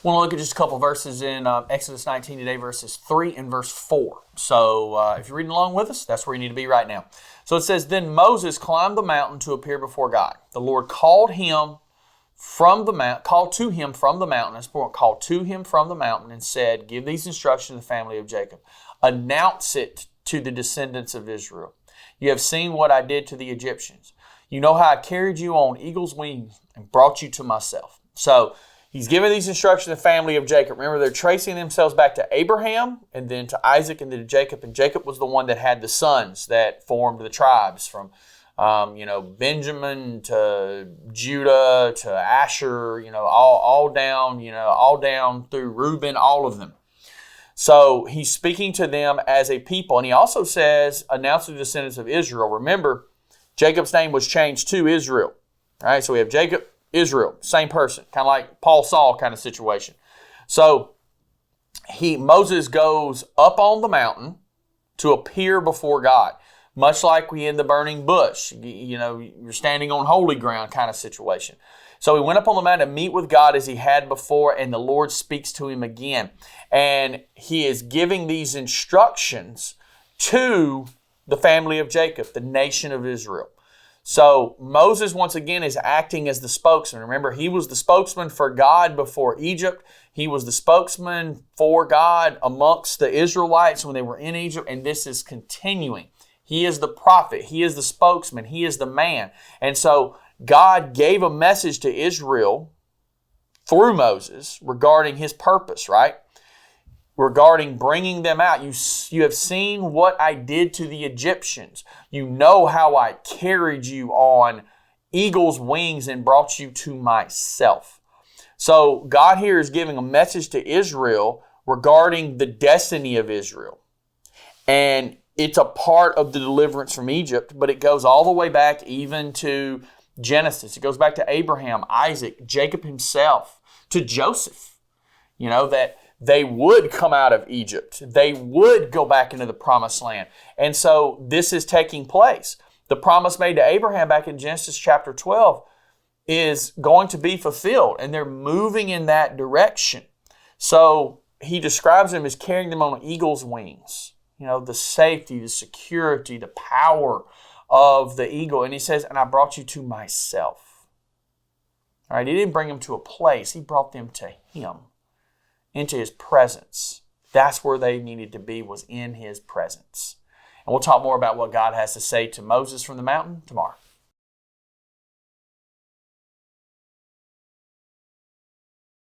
want to look at just a couple verses in Exodus 19 today, verses 3 and verse 4. So if you're reading along with us, that's where you need to be right now. So it says, Then Moses climbed the mountain to appear before God. The Lord called to him from the mountain, and said, Give these instructions to the family of Jacob. Announce it to the descendants of Israel. You have seen what I did to the Egyptians. You know how I carried you on eagle's wings and brought you to myself. So he's giving these instructions to the family of Jacob. Remember, they're tracing themselves back to Abraham and then to Isaac and then to Jacob. And Jacob was the one that had the sons that formed the tribes from Benjamin to Judah to Asher, all down through Reuben, all of them. So he's speaking to them as a people. And he also says, announce to the descendants of Israel. Remember, Jacob's name was changed to Israel. All right, so we have Jacob, Israel, same person, kind of like Paul Saul kind of situation. So Moses goes up on the mountain to appear before God, much like we in the burning bush. You're standing on holy ground kind of situation. So he went up on the mountain to meet with God as he had before, and the Lord speaks to him again. And he is giving these instructions to the family of Jacob, the nation of Israel. So Moses, once again, is acting as the spokesman. Remember, he was the spokesman for God before Egypt. He was the spokesman for God amongst the Israelites when they were in Egypt, and this is continuing. He is the prophet. He is the spokesman. He is the man. And so God gave a message to Israel through Moses regarding his purpose, right? Regarding bringing them out. You have seen what I did to the Egyptians. You know how I carried you on eagle's wings and brought you to myself. So God here is giving a message to Israel regarding the destiny of Israel. And it's a part of the deliverance from Egypt, but it goes all the way back even to Genesis. It goes back to Abraham, Isaac, Jacob himself, to Joseph. That they would come out of Egypt. They would go back into the promised land. And so this is taking place. The promise made to Abraham back in Genesis chapter 12 is going to be fulfilled, and they're moving in that direction. So he describes them as carrying them on eagle's wings. The safety, the security, the power of the eagle. And he says, and I brought you to myself. All right, he didn't bring them to a place. He brought them to him, into his presence. That's where they needed to be, was in his presence. And we'll talk more about what God has to say to Moses from the mountain tomorrow.